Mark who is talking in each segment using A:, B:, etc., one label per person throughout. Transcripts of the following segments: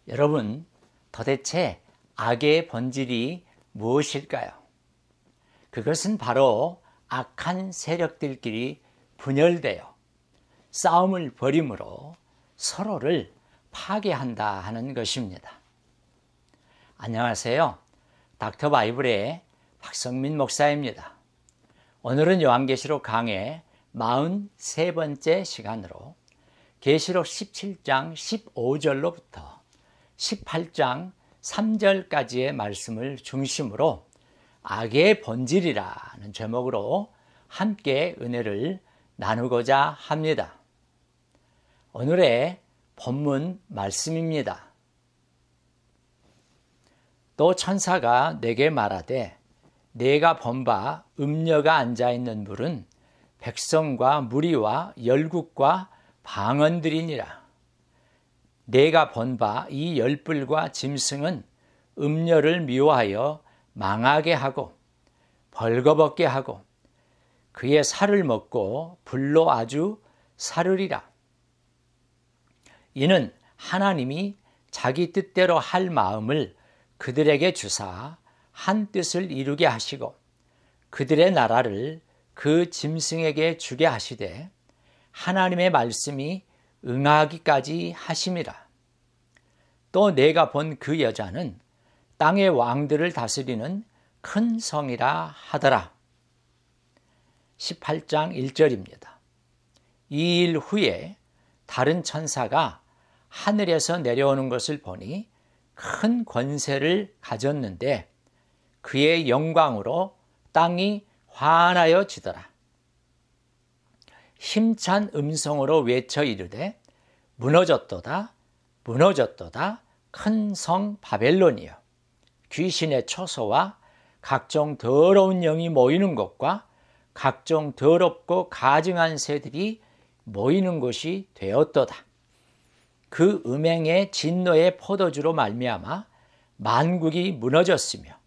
A: 여러분, 도대체 악의 본질이 무엇일까요? 그것은 바로 악한 세력들끼리 분열되어 싸움을 벌임으로 서로를 파괴한다 하는 것입니다. 안녕하세요. 닥터 바이블의 박성민 목사입니다. 오늘은 요한계시록 강의 43번째 시간으로 계시록 17장 15절로부터 18장 3절까지의 말씀을 중심으로 악의 본질이라는 제목으로 함께 은혜를 나누고자 합니다. 오늘의 본문 말씀입니다. 또 천사가 내게 말하되 내가 본 바 음녀가 앉아있는 물은 백성과 무리와 열국과 방언들이니라. 내가 본 바 이 열불과 짐승은 음녀를 미워하여 망하게 하고 벌거벗게 하고 그의 살을 먹고 불로 아주 사르리라. 이는 하나님이 자기 뜻대로 할 마음을 그들에게 주사 한 뜻을 이루게 하시고 그들의 나라를 그 짐승에게 주게 하시되 하나님의 말씀이 응하기까지 하심이라. 또 내가 본 그 여자는 땅의 왕들을 다스리는 큰 성이라 하더라. 18장 1절입니다. 이 일 후에 다른 천사가 하늘에서 내려오는 것을 보니 큰 권세를 가졌는데 그의 영광으로 땅이 환하여지더라. 힘찬 음성으로 외쳐 이르되 무너졌도다 무너졌도다 큰 성 바벨론이여, 귀신의 초소와 각종 더러운 영이 모이는 곳과 각종 더럽고 가증한 새들이 모이는 곳이 되었도다. 그 음행의 진노의 포도주로 말미암아 만국이 무너졌으며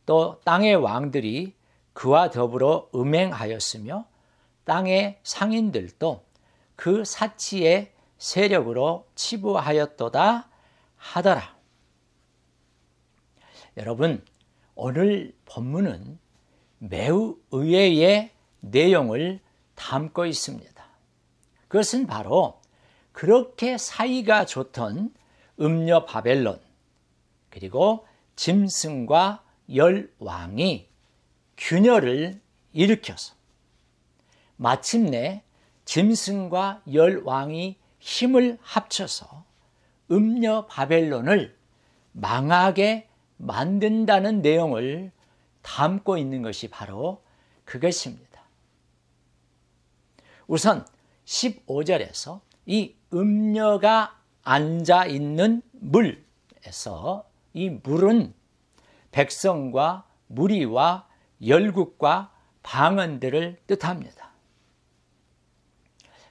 A: 또 땅의 왕들이 그와 더불어 음행하였으며 땅의 상인들도 그 사치의 세력으로 치부하였도다 하더라. 여러분, 오늘 본문은 매우 의외의 내용을 담고 있습니다. 그것은 바로 그렇게 사이가 좋던 음녀 바벨론 그리고 짐승과 열왕이 균열을 일으켜서 마침내 짐승과 열왕이 힘을 합쳐서 음녀 바벨론을 망하게 만든다는 내용을 담고 있는 것이 바로 그것입니다. 우선 15절에서 이 음녀가 앉아 있는 물에서 이 물은 백성과 무리와 열국과 방언들을 뜻합니다.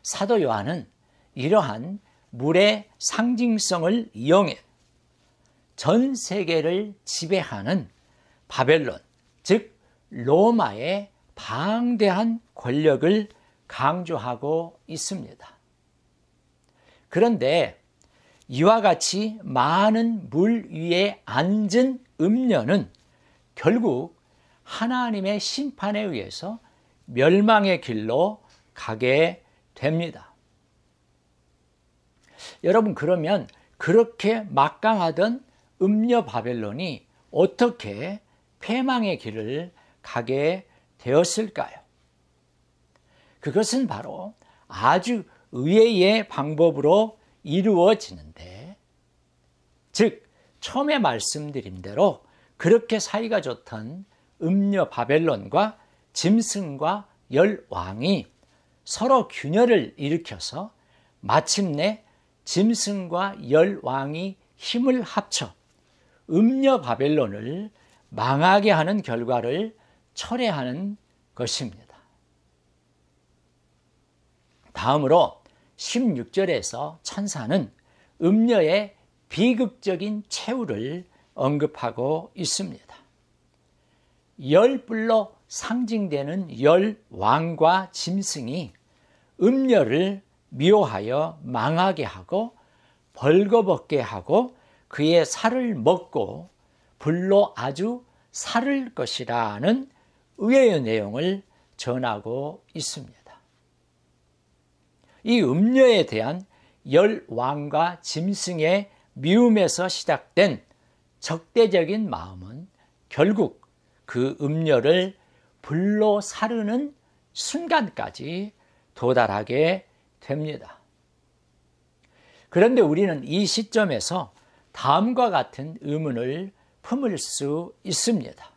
A: 사도 요한은 이러한 물의 상징성을 이용해 전 세계를 지배하는 바벨론, 즉 로마의 방대한 권력을 강조하고 있습니다. 그런데 이와 같이 많은 물 위에 앉은 음녀는 결국 하나님의 심판에 의해서 멸망의 길로 가게 됩니다. 여러분, 그러면 그렇게 막강하던 음녀 바벨론이 어떻게 패망의 길을 가게 되었을까요? 그것은 바로 아주 의외의 방법으로 이루어지는데, 즉 처음에 말씀드린 대로 그렇게 사이가 좋던 음녀 바벨론과 짐승과 열왕이 서로 균열을 일으켜서 마침내 짐승과 열왕이 힘을 합쳐 음녀 바벨론을 망하게 하는 결과를 초래하는 것입니다. 다음으로 16절에서 천사는 음녀의 비극적인 최후를 언급하고 있습니다. 열불로 상징되는 열왕과 짐승이 음녀를 미워하여 망하게 하고 벌거벗게 하고 그의 살을 먹고 불로 아주 살을 것이라는 의외의 내용을 전하고 있습니다. 이 음녀에 대한 열왕과 짐승의 미움에서 시작된 적대적인 마음은 결국 그 음녀를 불로 사르는 순간까지 도달하게 됩니다. 그런데 우리는 이 시점에서 다음과 같은 의문을 품을 수 있습니다.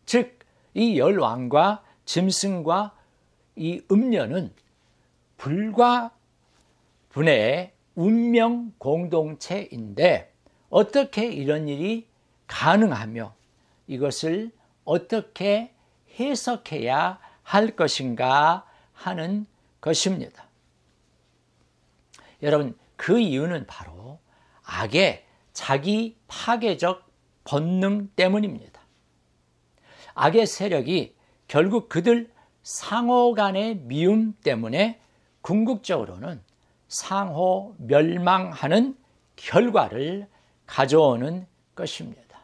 A: 즉, 이 열왕과 짐승과 이 음녀는 불과 분의 운명 공동체인데 어떻게 이런 일이 가능하며 이것을 어떻게 해석해야 할 것인가 하는 것입니다. 여러분, 그 이유는 바로 악의 자기 파괴적 본능 때문입니다. 악의 세력이 결국 그들 상호 간의 미움 때문에 궁극적으로는 상호 멸망하는 결과를 가져오는 것입니다.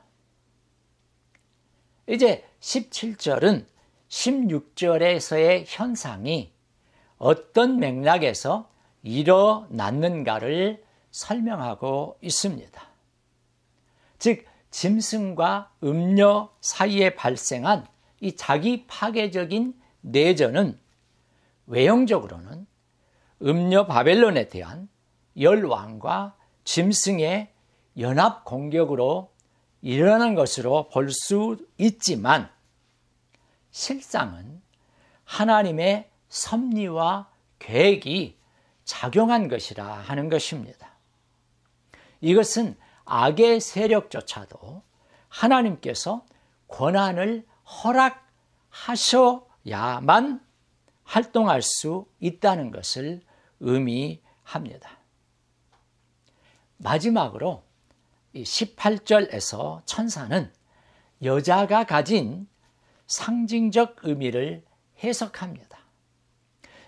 A: 이제 17절은 16절에서의 현상이 어떤 맥락에서 일어났는가를 설명하고 있습니다. 즉, 짐승과 음녀 사이에 발생한 이 자기 파괴적인 내전은 외형적으로는 음녀 바벨론에 대한 열왕과 짐승의 연합 공격으로 일어난 것으로 볼 수 있지만 실상은 하나님의 섭리와 계획이 작용한 것이라 하는 것입니다. 이것은 악의 세력조차도 하나님께서 권한을 허락하셔야만 활동할 수 있다는 것을 의미합니다. 마지막으로 18절에서 천사는 여자가 가진 상징적 의미를 해석합니다.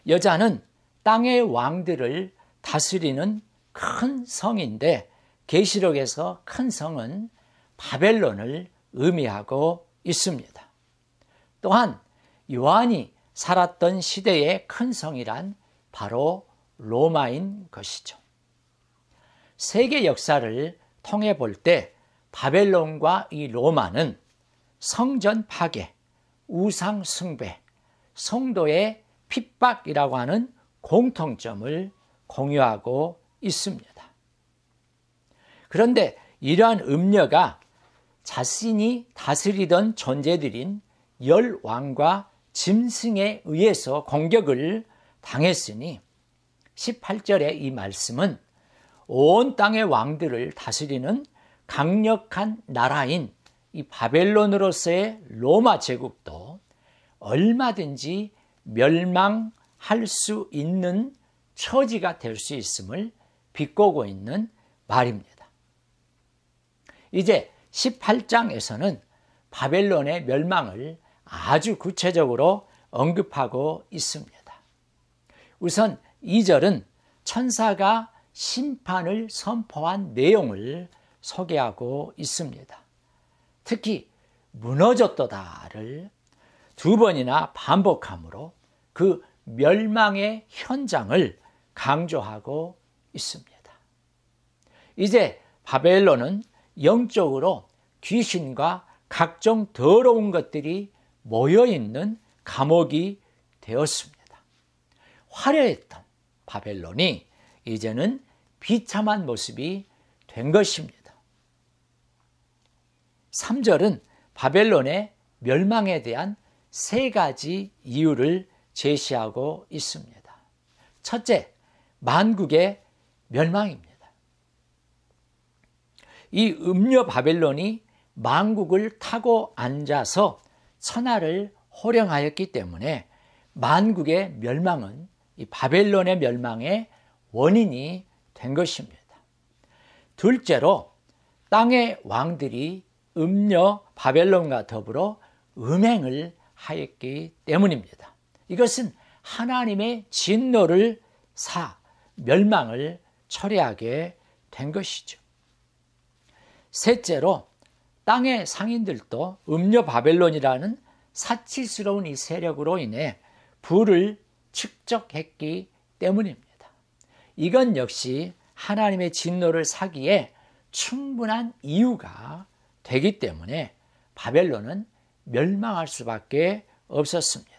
A: 여자는 땅의 왕들을 다스리는 큰 성인데 계시록에서 큰 성은 바벨론을 의미하고 있습니다. 또한 요한이 살았던 시대의 큰 성이란 바로 로마인 것이죠. 세계 역사를 통해 볼 때 바벨론과 이 로마는 성전 파괴, 우상 숭배, 성도의 핍박이라고 하는 공통점을 공유하고 있습니다. 그런데 이러한 음녀가 자신이 다스리던 존재들인 열왕과 짐승에 의해서 공격을 당했으니 18절의 이 말씀은 온 땅의 왕들을 다스리는 강력한 나라인 이 바벨론으로서의 로마 제국도 얼마든지 멸망할 수 있는 처지가 될 수 있음을 비꼬고 있는 말입니다. 이제 18장에서는 바벨론의 멸망을 아주 구체적으로 언급하고 있습니다. 우선 2절은 천사가 심판을 선포한 내용을 소개하고 있습니다. 특히 무너졌도다를 두 번이나 반복함으로 그 멸망의 현장을 강조하고 있습니다. 이제 바벨론은 영적으로 귀신과 각종 더러운 것들이 모여있는 감옥이 되었습니다. 화려했던 바벨론이 이제는 비참한 모습이 된 것입니다. 3절은 바벨론의 멸망에 대한 세 가지 이유를 제시하고 있습니다. 첫째, 만국의 멸망입니다. 이 음녀 바벨론이 만국을 타고 앉아서 천하를 호령하였기 때문에 만국의 멸망은 이 바벨론의 멸망의 원인이 된 것입니다. 둘째로 땅의 왕들이 음녀 바벨론과 더불어 음행을 하였기 때문입니다. 이것은 하나님의 진노를 멸망을 초래하게 된 것이죠. 셋째로 땅의 상인들도 음녀 바벨론이라는 사치스러운 이 세력으로 인해 부를 축적했기 때문입니다. 이건 역시 하나님의 진노를 사기에 충분한 이유가 되기 때문에 바벨론은 멸망할 수밖에 없었습니다.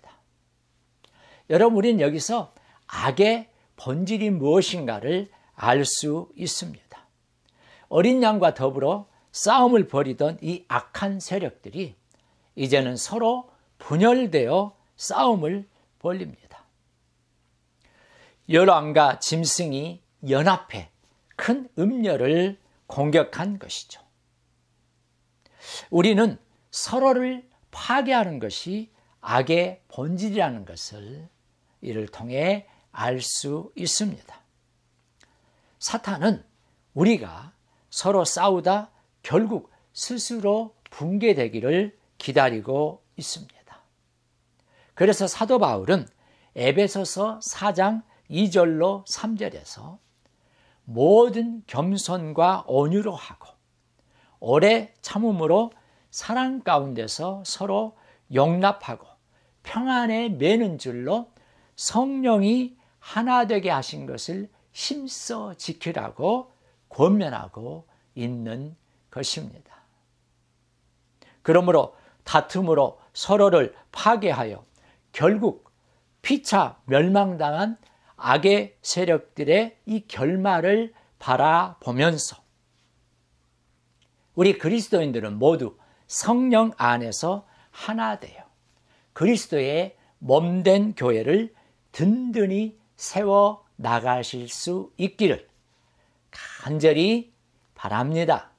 A: 여러분, 우리는 여기서 악의 본질이 무엇인가를 알 수 있습니다. 어린 양과 더불어 싸움을 벌이던 이 악한 세력들이 이제는 서로 분열되어 싸움을 벌립니다. 여왕과 짐승이 연합해 큰 음녀를 공격한 것이죠. 우리는 서로를 파괴하는 것이 악의 본질이라는 것을 이를 통해 알 수 있습니다. 사탄은 우리가 서로 싸우다 결국 스스로 붕괴되기를 기다리고 있습니다. 그래서 사도 바울은 에베소서 4장 2절로 3절에서 모든 겸손과 온유로 하고 오래 참음으로 사랑 가운데서 서로 용납하고 평안에 매는 줄로 성령이 하나 되게 하신 것을 힘써 지키라고 권면하고 있는 것입니다. 그러므로 다툼으로 서로를 파괴하여 결국 피차 멸망당한 악의 세력들의 이 결말을 바라보면서 우리 그리스도인들은 모두 성령 안에서 하나 되어 그리스도의 몸된 교회를 든든히 세워 나가실 수 있기를 간절히 바랍니다.